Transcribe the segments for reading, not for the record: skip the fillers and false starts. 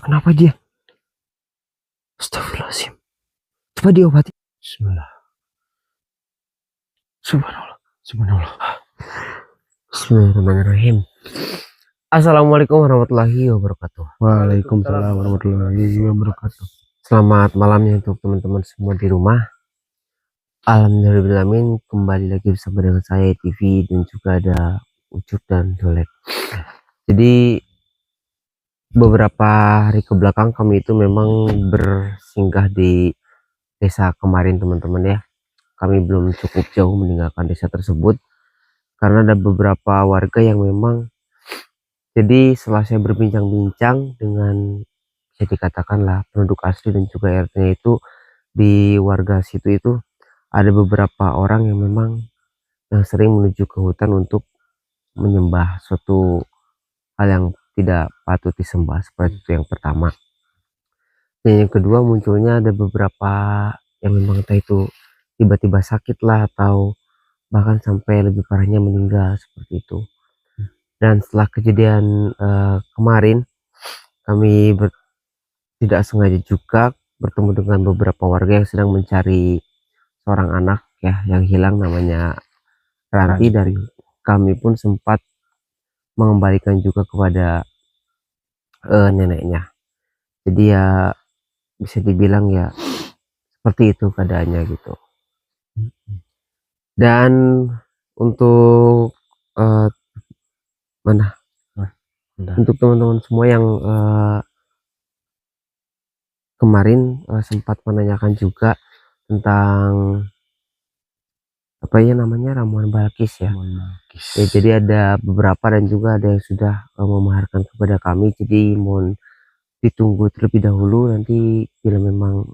Kenapa dia? Astagfirullahaladzim. Coba diobati. Bismillah. Subhanallah. Subhanallah. Bismillahirrahmanirrahim. Assalamualaikum warahmatullahi wabarakatuh. Waalaikumsalam warahmatullahi wabarakatuh. Selamat malamnya untuk teman-teman semua di rumah. Alhamdulillah, kembali lagi bersama dengan saya TV dan juga ada Ucup dan Dolek. Jadi beberapa hari ke belakang kami itu memang bersinggah di desa kemarin teman-teman ya. Kami belum cukup jauh meninggalkan desa tersebut karena ada beberapa warga yang memang, jadi setelah saya berbincang-bincang dengan, bisa dikatakanlah penduduk asli dan juga RT-nya itu, di warga situ itu ada beberapa orang yang memang sering menuju ke hutan untuk menyembah suatu hal yang tidak patut disembah, seperti itu yang pertama. Dan yang kedua, munculnya ada beberapa yang memang entah itu tiba-tiba sakit lah atau bahkan sampai lebih parahnya meninggal seperti itu. Dan setelah kejadian kemarin, kami tidak sengaja juga bertemu dengan beberapa warga yang sedang mencari seorang anak ya yang hilang, namanya Ranti, dan kami pun sempat mengembalikan juga kepada neneknya. Jadi ya bisa dibilang ya seperti itu keadaannya gitu. Dan untuk untuk teman-teman semua yang kemarin sempat menanyakan juga tentang apa ya namanya, ramuan Balkis ya. Ya, jadi ada beberapa dan juga ada yang sudah memaharkan kepada kami, jadi mohon ditunggu terlebih dahulu, nanti bila memang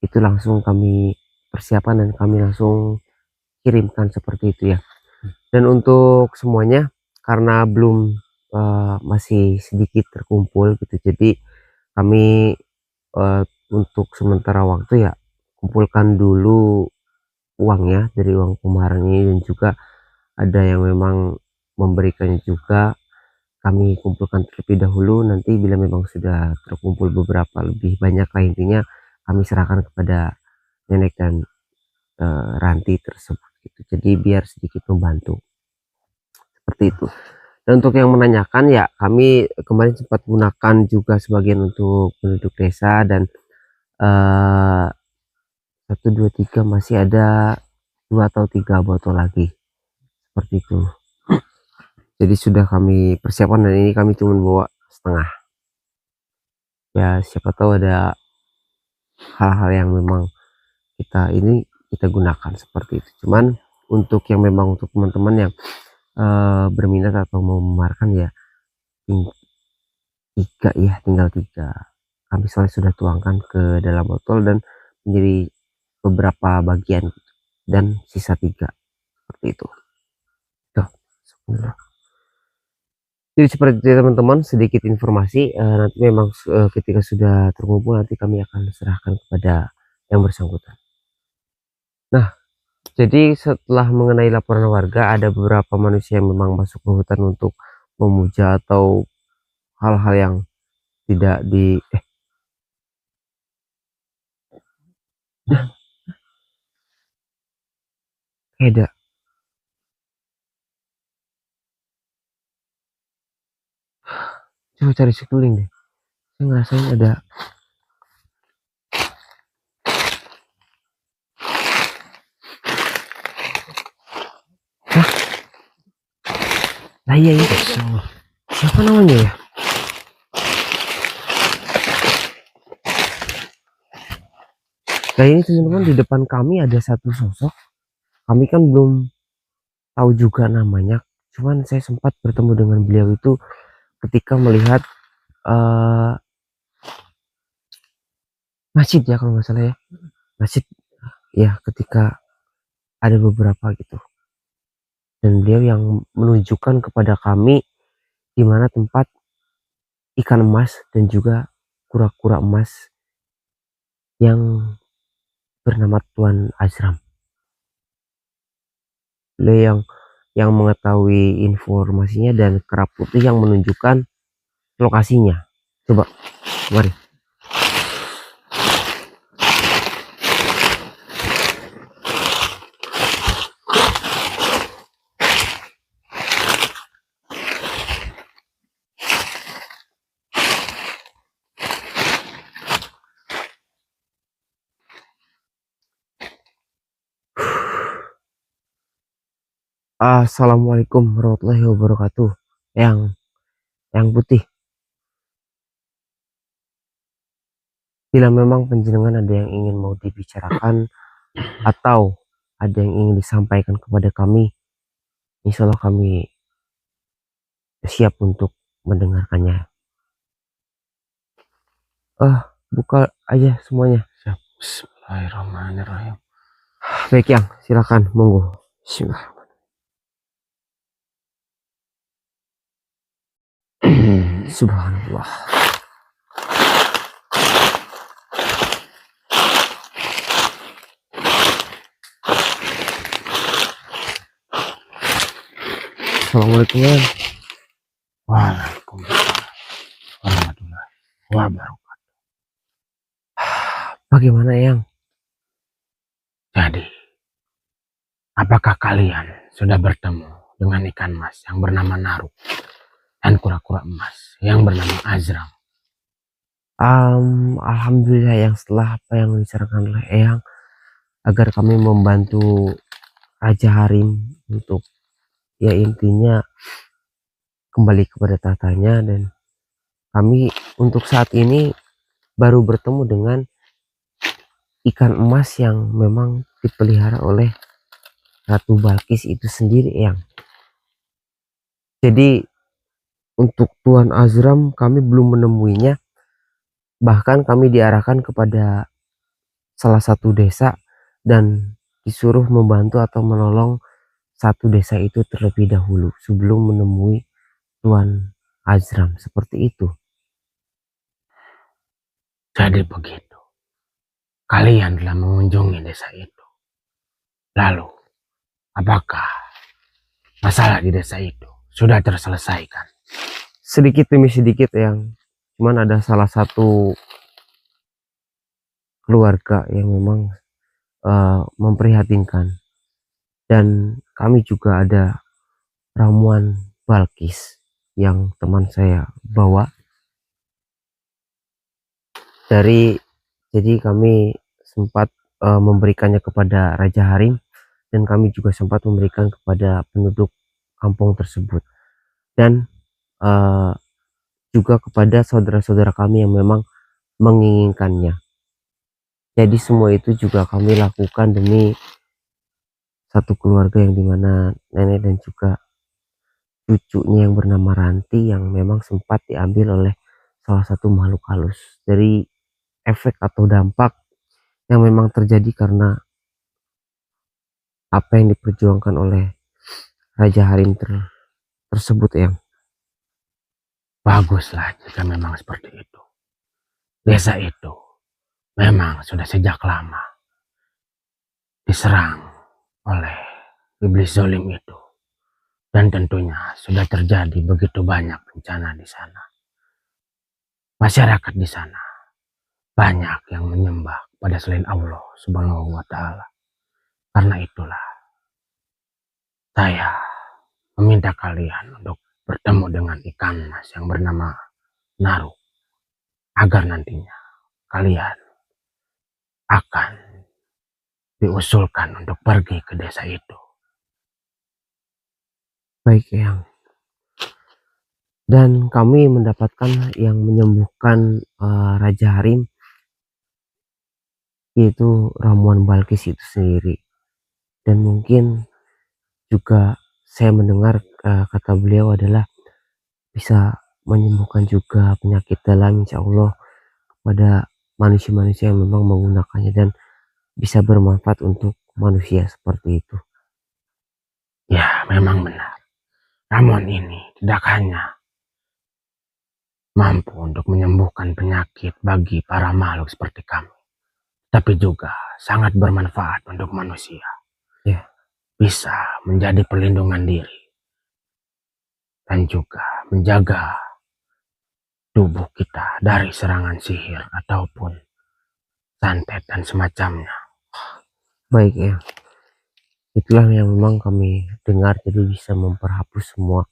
itu langsung kami persiapan dan kami langsung kirimkan seperti itu ya. Dan untuk semuanya karena belum masih sedikit terkumpul gitu, jadi kami untuk sementara waktu ya kumpulkan dulu uangnya dari uang pemaharan ini, dan juga ada yang memang memberikannya juga kami kumpulkan terlebih dahulu. Nanti bila memang sudah terkumpul beberapa lebih banyak lah, intinya kami serahkan kepada nenek dan Ranti tersebut gitu. Jadi biar sedikit membantu seperti itu. Dan untuk yang menanyakan ya, kami kemarin sempat gunakan juga sebagian untuk penduduk desa, dan 1, 2, 3 masih ada 2 atau 3 botol lagi seperti itu. Jadi sudah kami persiapkan, dan ini kami cuma bawa setengah ya, siapa tahu ada hal-hal yang memang kita gunakan seperti itu. Cuman untuk yang memang untuk teman-teman yang berminat atau mau memamerkan ya, tinggal 3 kami soalnya sudah tuangkan ke dalam botol dan menjadi beberapa bagian dan sisa 3 seperti itu. Tuh, jadi seperti itu teman-teman, sedikit informasi. Nanti memang ketika sudah terkumpul nanti kami akan serahkan kepada yang bersangkutan. Nah, jadi setelah mengenai laporan warga, ada beberapa manusia yang memang masuk ke hutan untuk memuja atau hal-hal yang tidak di beda. Coba cari sekeliling deh, saya ngerasain ada. Nah iya itu siapa namanya ya? Nah ini teman-teman, di depan kami ada satu sosok, kami kan belum tahu juga namanya, cuman saya sempat bertemu dengan beliau itu ketika melihat masjid ya, kalau nggak salah ya, masjid ya, ketika ada beberapa gitu, dan beliau yang menunjukkan kepada kami di mana tempat ikan emas dan juga kura-kura emas yang bernama Tuan Azram. Beliau yang mengetahui informasinya dan kerap putih yang menunjukkan lokasinya. Coba, mari. Assalamualaikum warahmatullahi wabarakatuh. Yang putih. Bila memang panjenengan ada yang ingin mau dibicarakan atau ada yang ingin disampaikan kepada kami, insya Allah kami siap untuk mendengarkannya. Buka aja semuanya. Siap. Bismillahirrahmanirrahim. Baik Yang, silakan, monggo. Bismillah. Subhanallah. Assalamualaikum. Waalaikumsalam warahmatullahi wabarakatuh. Bagaimana Yang? Jadi, apakah kalian sudah bertemu dengan ikan mas yang bernama Naru dan kura-kura emas yang bernama Azram? Alhamdulillah Yang, setelah apa yang disarankan oleh Eyang agar kami membantu Raja Harim untuk ya intinya kembali kepada tatanya, dan kami untuk saat ini baru bertemu dengan ikan emas yang memang dipelihara oleh Ratu Balkis itu sendiri Yang. Jadi untuk Tuan Azram kami belum menemuinya, bahkan kami diarahkan kepada salah satu desa dan disuruh membantu atau menolong satu desa itu terlebih dahulu sebelum menemui Tuan Azram, seperti itu. Jadi begitu, kalian telah mengunjungi desa itu. Lalu, apakah masalah di desa itu sudah terselesaikan? Sedikit demi sedikit Yang, cuman ada salah satu keluarga yang memang memprihatinkan, dan kami juga ada ramuan Balkis yang teman saya bawa jadi kami sempat memberikannya kepada Raja Harim, dan kami juga sempat memberikan kepada penduduk kampung tersebut, dan juga kepada saudara-saudara kami yang memang menginginkannya. Jadi semua itu juga kami lakukan demi satu keluarga yang dimana nenek dan juga cucunya yang bernama Ranti yang memang sempat diambil oleh salah satu makhluk halus. Dari efek atau dampak yang memang terjadi karena apa yang diperjuangkan oleh Raja Harim tersebut Yang. Baguslah jika memang seperti itu. Desa itu memang sudah sejak lama diserang oleh iblis zalim itu, dan tentunya sudah terjadi begitu banyak bencana di sana. Masyarakat di sana banyak yang menyembah pada selain Allah Subhanahu wa Ta'ala. Karena itulah saya meminta kalian untuk bertemu dengan ikan mas yang bernama Naru, agar nantinya kalian akan diusulkan untuk pergi ke desa itu. Baik Yang. Dan kami mendapatkan yang menyembuhkan Raja Harim, yaitu ramuan Balkis itu sendiri. Dan mungkin juga saya mendengar kata beliau adalah bisa menyembuhkan juga penyakit dalam, insya Allah, pada manusia-manusia yang memang menggunakannya, dan bisa bermanfaat untuk manusia seperti itu. Ya, memang benar. Ramuan ini tidak hanya mampu untuk menyembuhkan penyakit bagi para makhluk seperti kami, tapi juga sangat bermanfaat untuk manusia. Ya. Bisa menjadi perlindungan diri dan juga menjaga tubuh kita dari serangan sihir ataupun santet dan semacamnya. Baik ya, itulah yang memang kami dengar, jadi bisa memperhapus semua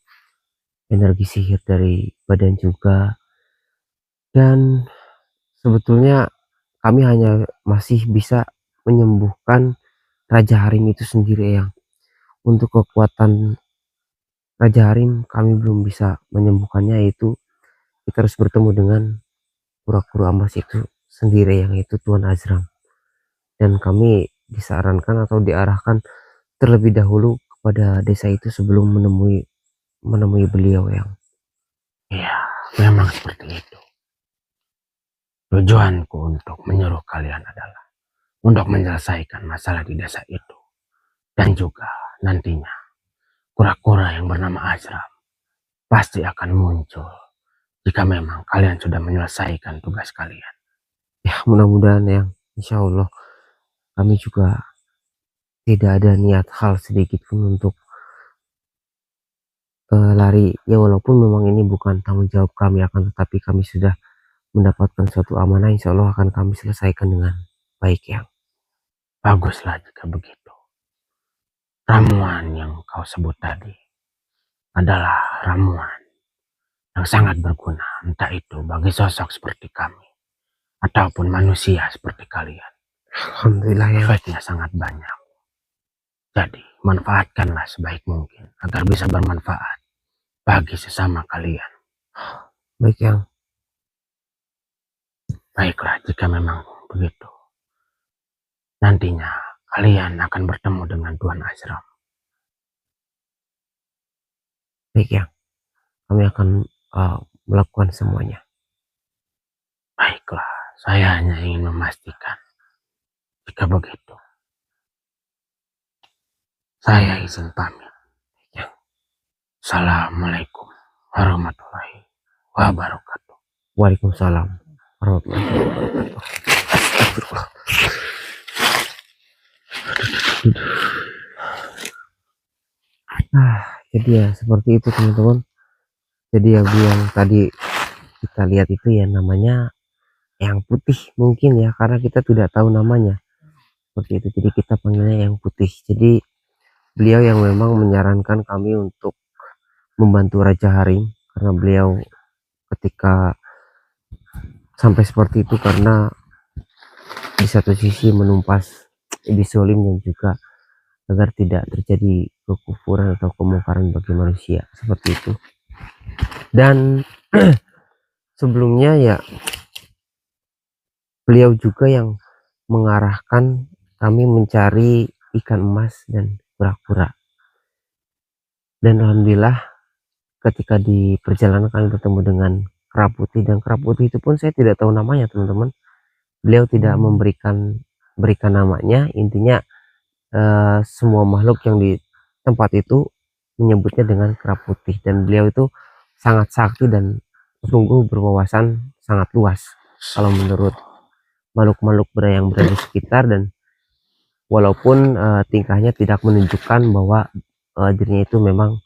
energi sihir dari badan juga. Dan sebetulnya kami hanya masih bisa menyembuhkan Raja Harim itu sendiri yang untuk kekuatan Raja Harim kami belum bisa menyembuhkannya, yaitu kita harus bertemu dengan kura-kura emas itu sendiri, yang itu Tuan Azram. Dan kami disarankan atau diarahkan terlebih dahulu kepada desa itu sebelum menemui beliau yang Iya, memang seperti itu. Tujuanku untuk menyuruh kalian adalah untuk menyelesaikan masalah di desa itu. Dan juga nantinya kura-kura yang bernama Azram pasti akan muncul jika memang kalian sudah menyelesaikan tugas kalian. ya mudah-mudahan yang insya Allah kami juga tidak ada niat hal sedikit pun untuk lari ya, walaupun memang ini bukan tanggung jawab kami, akan tetapi kami sudah mendapatkan suatu amanah, insya Allah akan kami selesaikan dengan baik ya. Baguslah jika begitu. Ramuan yang kau sebut tadi adalah ramuan yang sangat berguna, entah itu bagi sosok seperti kami ataupun manusia seperti kalian. Alhamdulillah ya. Efeknya sangat banyak. Jadi manfaatkanlah sebaik mungkin agar bisa bermanfaat bagi sesama kalian. Baik yang. Baiklah jika memang begitu. Nantinya kalian akan bertemu dengan Tuan Azram. Baik ya, kami akan melakukan semuanya. Baiklah, saya hanya ingin memastikan jika begitu. Saya izin pamit. Ya. Assalamualaikum warahmatullahi wabarakatuh. Waalaikumsalam warahmatullahi wabarakatuh. Astagfirullah. Jadi ya seperti itu teman-teman. Jadi yang tadi kita lihat itu ya namanya yang putih mungkin ya, karena kita tidak tahu namanya seperti itu, jadi kita panggilnya yang putih. Jadi beliau yang memang menyarankan kami untuk membantu Raja Harim, karena beliau ketika sampai seperti itu karena di satu sisi menumpas iblis zolim dan juga agar tidak terjadi kekufuran atau kemungkaran bagi manusia seperti itu. Dan sebelumnya ya beliau juga yang mengarahkan kami mencari ikan emas dan kura-kura. Dan alhamdulillah ketika di perjalanan kami bertemu dengan kera putih, dan kera putih itu pun saya tidak tahu namanya teman-teman. Beliau tidak berikan namanya. Intinya semua makhluk yang di tempat itu menyebutnya dengan kera putih, dan beliau itu sangat sakti dan sungguh berwawasan sangat luas kalau menurut makhluk-makhluk yang berada di sekitar. Dan walaupun tingkahnya tidak menunjukkan bahwa dirinya itu memang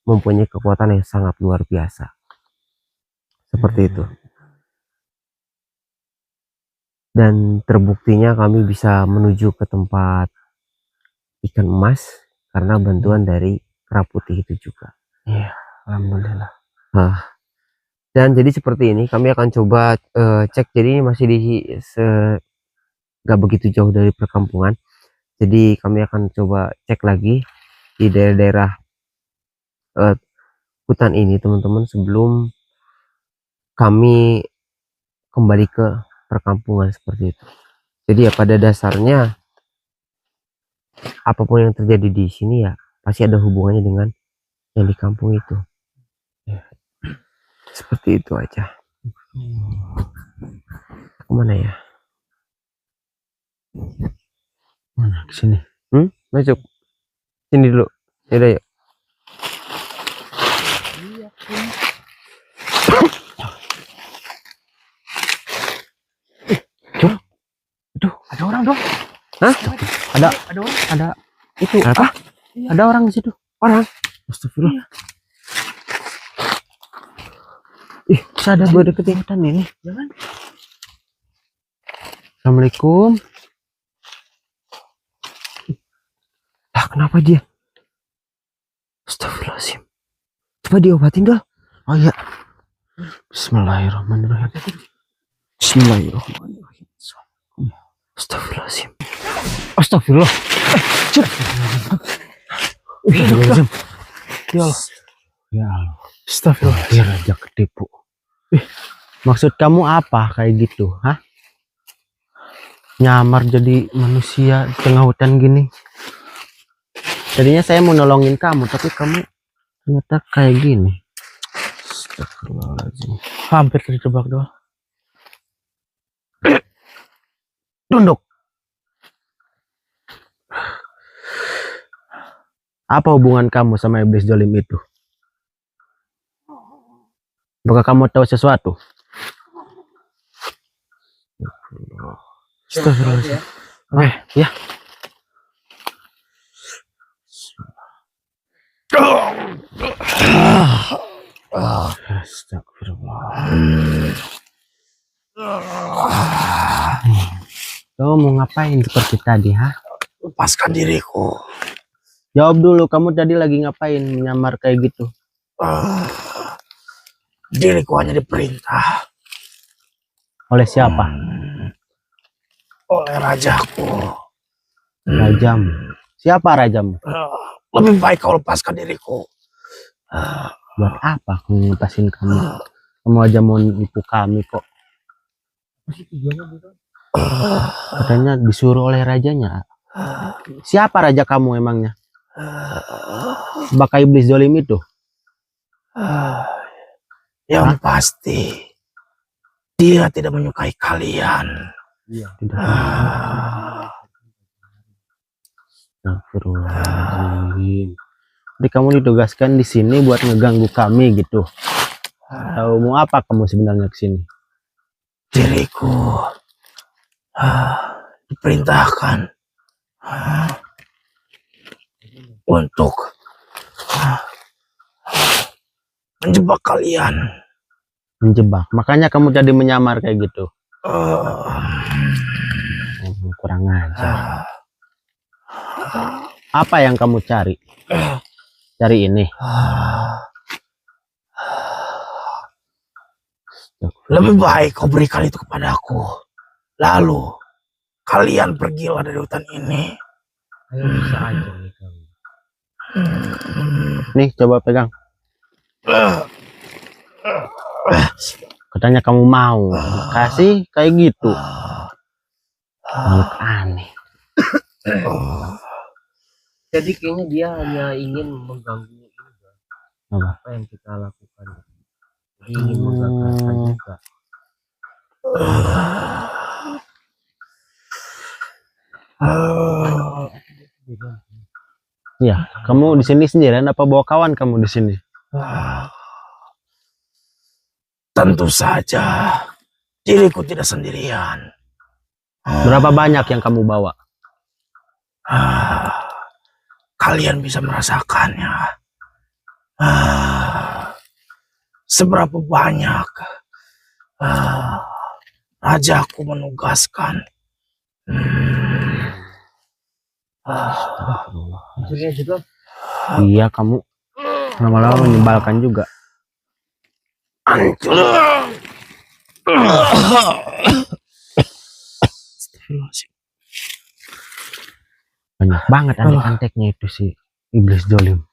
mempunyai kekuatan yang sangat luar biasa seperti itu. Dan terbuktinya kami bisa menuju ke tempat ikan emas karena bantuan dari kera putih itu juga. Iya, alhamdulillah. Dan jadi seperti ini kami akan coba cek. Jadi ini masih gak begitu jauh dari perkampungan, jadi kami akan coba cek lagi di daerah-daerah hutan ini teman-teman, sebelum kami kembali ke perkampungan seperti itu. Jadi ya pada dasarnya apapun yang terjadi di sini ya pasti ada hubungannya dengan yang di kampung itu. Seperti itu aja. Kemana ya? Mana ke sini? Masuk sini dulu. Yaudah yuk. Aduh, ada orang dong. Hah? Ada orang. Ada itu apa? Ada orang di situ. Orang. Astagfirullah. Ih, bisa ada berdeket ikutan ini. Jangan. Assalamualaikum. Ah, kenapa dia? Astagfirullahaladzim. Coba diobatin dong. Oh iya. Bismillahirrahmanirrahim. Bismillahirrahmanirrahim. Astagfirullahaladzim. Astagfirullah. Astagfirullahaladzim. Ya Allah. Ya Allah. Astagfirullah. Dia raja ketipu. Maksud kamu apa kayak gitu, hah? Nyamar jadi manusia di tengah hutan gini. Jadinya saya mau nolongin kamu, tapi kamu ternyata kayak gini. Astagfirullahaladzim. Hampir terjebak doang. Tunduk. Apa hubungan kamu sama iblis dolim itu? Apakah kamu tahu sesuatu? Astagfirullahaladzim. Oke, ya. Astagfirullah. Kamu mau ngapain seperti tadi, ha? Lepaskan diriku. Jawab dulu, kamu tadi lagi ngapain menyamar kayak gitu? Diriku hanya diperintah Oleh siapa? oleh rajaku. Rajamu. Siapa rajamu? Lebih baik kau lepaskan diriku. Buat apa aku ngelepasin kamu? Kamu aja mau nipu kami kok. Katanya disuruh oleh rajanya. Siapa raja kamu emangnya? Bakal iblis dolim itu? Yang pasti dia tidak menyukai kalian. Tidak. Astagfirullahaladzim. Jadi kamu ditugaskan di sini buat ngeganggu kami gitu. Tahu mau apa kamu sebenarnya kesini? Diriku diperintahkan untuk menjebak kalian. Menjebak. Makanya kamu jadi menyamar kayak gitu. Kurang ajar. Apa yang kamu cari? Cari ini. Lebih baik kau berikan itu kepadaku. Lalu kalian pergilah dari hutan ini. Ayo bisa aja nih kamu. Nih coba pegang. Katanya kamu mau kasih kayak gitu. Makhluk aneh. Jadi kayaknya dia hanya ingin mengganggu juga. Apa yang kita lakukan. Dia ingin menggagalkan juga. Ya, kamu di sini sendirian apa bawa kawan kamu di sini? Tentu saja diriku tidak sendirian. Berapa banyak yang kamu bawa? Kalian bisa merasakannya. Seberapa banyak rajaku menugaskan. Hancurnya juga. Iya, kamu lama-lama menyebalkan juga. Hancur. Banyak banget antek-anteknya itu si iblis dolim.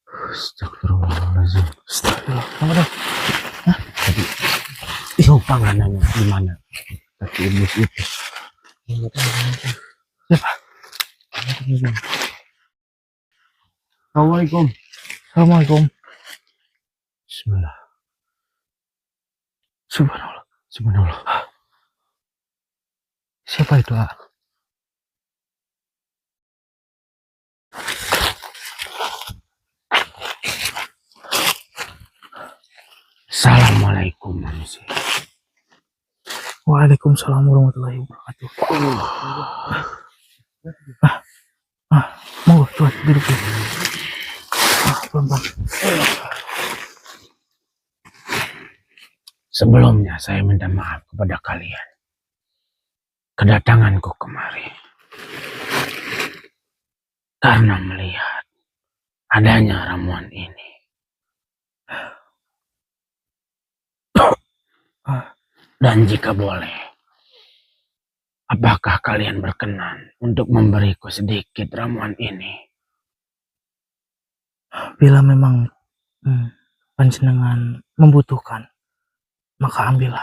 Astagfirullahaladzim. Astagfirullah. Hah? Tadi lupa nggak nanya gimana kaki iblis itu. Siapa? Assalamualaikum. Assalamualaikum. Bismillah. Subhanallah. Subhanallah. Siapa itu, ah? Assalamualaikum manusia. Waalaikumsalam warahmatullahi wabarakatuh. Monggo coba duduk. Pelan-pelan. Sebelumnya saya minta maaf kepada kalian. Kedatanganku kemari karena melihat adanya ramuan ini. Dan jika boleh, apakah kalian berkenan untuk memberiku sedikit ramuan ini? Bila memang panjenengan membutuhkan, maka ambillah.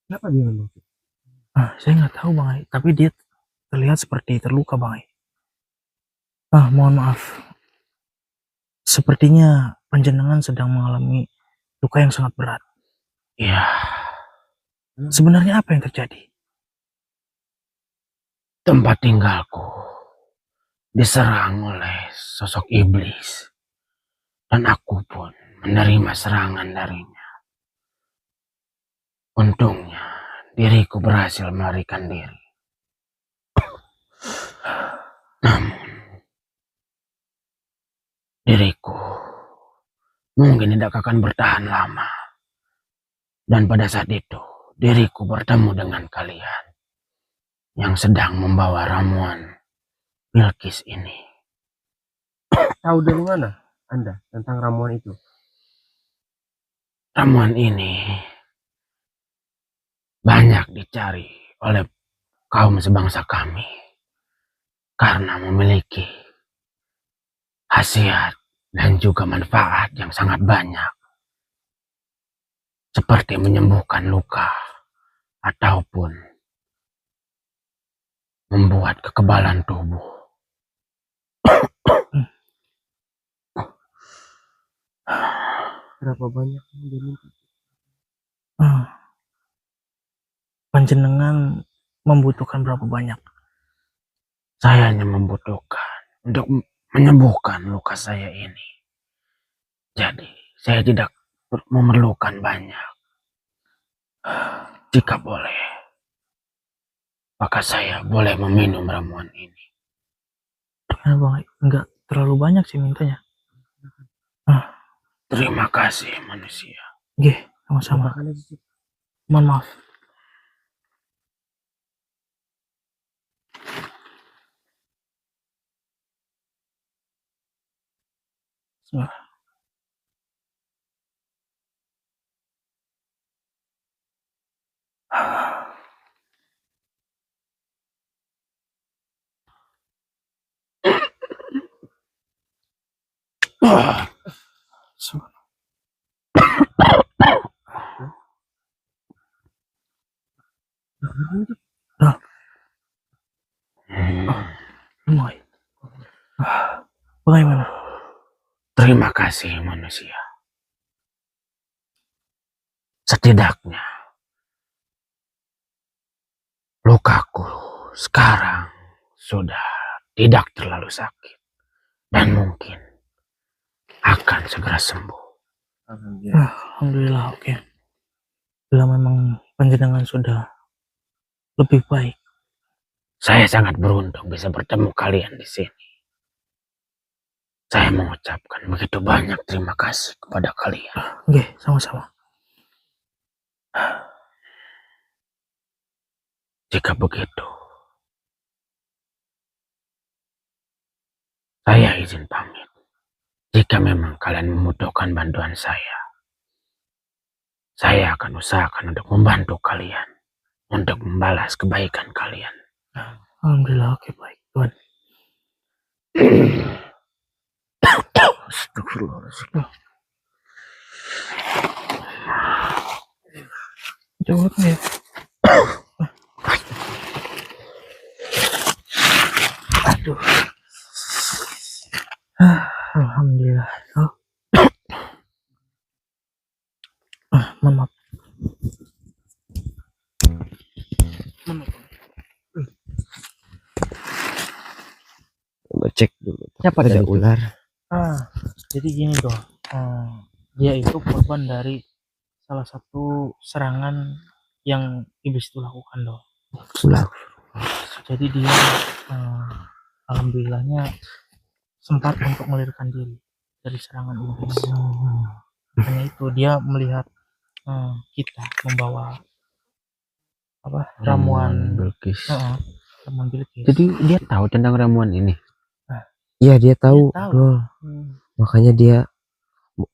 Kenapa dia maksud? Saya nggak tahu Bang Ai, tapi dia terlihat seperti terluka Bang Ai. Mohon maaf. Sepertinya panjenengan sedang mengalami luka yang sangat berat. Ya, Sebenarnya apa yang terjadi? tempat tinggalku diserang oleh sosok iblis. Dan aku pun menerima serangan darinya. Untungnya diriku berhasil melarikan diri. Namun diriku mungkin tidak akan bertahan lama. Dan pada saat itu diriku bertemu dengan kalian yang sedang membawa ramuan Bilqis ini. Tahu dari mana Anda tentang ramuan itu? Ramuan ini banyak dicari oleh kaum sebangsa kami karena memiliki khasiat dan juga manfaat yang sangat banyak, seperti menyembuhkan luka ataupun membuat kekebalan tubuh. Berapa banyak yang diminta? Panjenengan membutuhkan berapa banyak? Saya hanya membutuhkan untuk menyembuhkan luka saya ini. Jadi saya tidak memerlukan banyak. Jika boleh, maka saya boleh meminum ramuan ini. Ya Bang Ai, enggak terlalu banyak sih mintanya. Terima kasih manusia. Oke, sama-sama. Mohon maaf. Bang Ai. Bagaimana? Terima kasih manusia. Setidaknya lukaku sekarang sudah tidak terlalu sakit dan mungkin akan segera sembuh. Alhamdulillah, oke. Bila memang panjenengan sudah lebih baik, Saya sangat beruntung bisa bertemu kalian di sini. Saya mengucapkan begitu banyak terima kasih kepada kalian. oke, sama-sama. Jika begitu, saya izin pamit. Jika memang kalian membutuhkan bantuan saya akan usahakan untuk membantu kalian, untuk membalas kebaikan kalian. Alhamdulillah, oke, baik, Tuhan. Astagfirullahaladzim. Jawab ya. Aduh. Alhamdulillah. Mohon maaf. Coba cek dulu. Siapa ada ular? Jadi gini dong. Dia itu korban dari salah satu serangan yang iblis itu lakukan dong. Ular. Jadi dia alhamdulillahnya sempat untuk melarikan diri dari serangan iblis. Makanya itu dia melihat kita membawa apa Ramuan ramuan Bilqis. ramuan Bilqis. Jadi dia tahu tentang ramuan ini. Iya dia tahu, tahu. Dol. Makanya dia,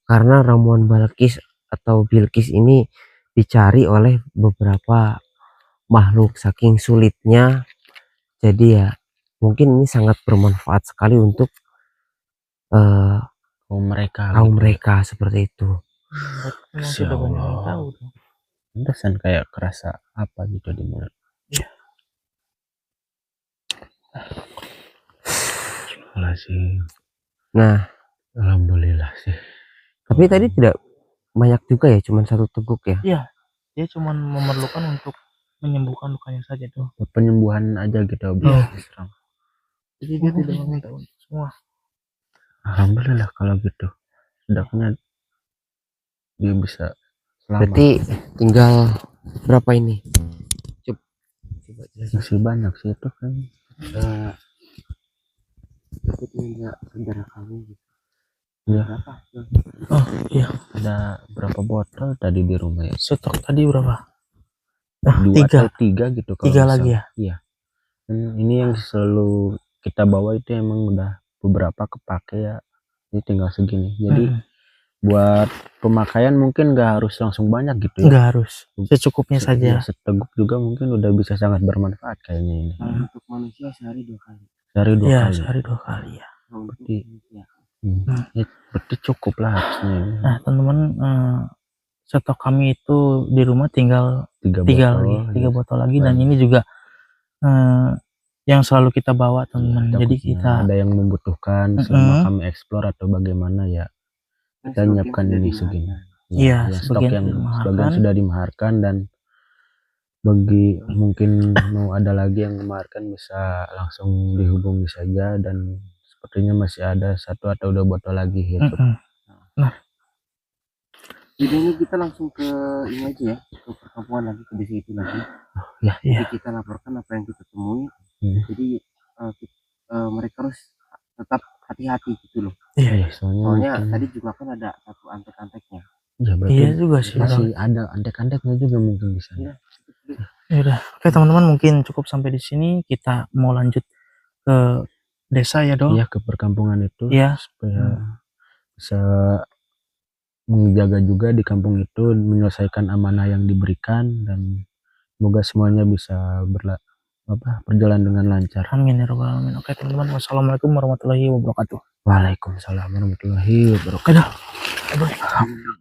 karena ramuan Bilqis atau Bilqis ini dicari oleh beberapa makhluk saking sulitnya, jadi ya mungkin ini sangat bermanfaat sekali untuk kaum kaum gitu. mereka seperti itu. Memang Masya sudah banyak yang Allah. tahu tuh. Pantesan kayak kerasa apa gitu di mulut. Iya. Alhamdulillah. Nah, Alhamdulillah sih. tapi tadi tidak banyak juga ya, cuman 1 teguk ya. Iya, dia cuma memerlukan untuk menyembuhkan lukanya saja tuh. Penyembuhan aja gitu. Iya. Diserang. Jadi dia tidak meminta untuk semua. Alhamdulillah kalau gitu. Sedapnya dia bisa selamat. Berarti tinggal berapa ini? Coba jelasin. Masih banyak sih itu kan. Berikutnya saudara kamu gitu. Ya, Berapa? Oh iya, ada berapa botol tadi di rumah ya? stok tadi berapa? Nah, 2 3 atau 3 gitu kalau Tiga nggak lagi salah. Iya. Dan ini yang selalu kita bawa itu emang udah beberapa kepake ya. Ini tinggal segini. Jadi buat pemakaian mungkin nggak harus langsung banyak gitu ya. Nggak harus, secukupnya saja. Seteguk juga mungkin udah bisa sangat bermanfaat kayaknya ini. Untuk manusia sehari 2 kali. Sehari 2 Iya, kali. sehari 2 kali ya. Berarti Ya, berarti cukup lah harusnya ini. Nah, teman-teman, stok kami itu di rumah tinggal 3 3 botol. lagi, 3 ya. botol lagi, dan ini juga yang selalu kita bawa, teman-teman. Jadi Takutnya kita ada yang membutuhkan selama kami eksplor atau bagaimana ya, kita nyiapkan ini segini. Iya, ya, stok yang dimaharkan. sebagian sudah dimaharkan, dan bagi mungkin mau ada lagi yang memaharkan bisa langsung dihubungi saja, dan sepertinya masih ada 1 atau 2 botol lagi gitu. Nah, Jadi kita langsung ke ini aja ya, ke perkampungan lagi, ke desa itu lagi. Ya, Jadi kita laporkan apa yang kita temui. Jadi mereka harus tetap hati-hati gitu loh. Iya, Soalnya tadi juga kan ada 1 antek-anteknya. Iya, berarti iya juga sih. masih ada antek-anteknya juga mungkin di sana. Ya udah, oke teman-teman, mungkin cukup sampai di sini. Kita mau lanjut ke desa ya, Dol. Iya, ke perkampungan itu. Iya. Supaya bisa menjaga juga di kampung itu, menyelesaikan amanah yang diberikan, dan semoga semuanya bisa berjalan dengan lancar. Amin ya rabbal alamin. Oke teman-teman, wassalamualaikum warahmatullahi wabarakatuh. Waalaikumsalam warahmatullahi wabarakatuh. Aduh.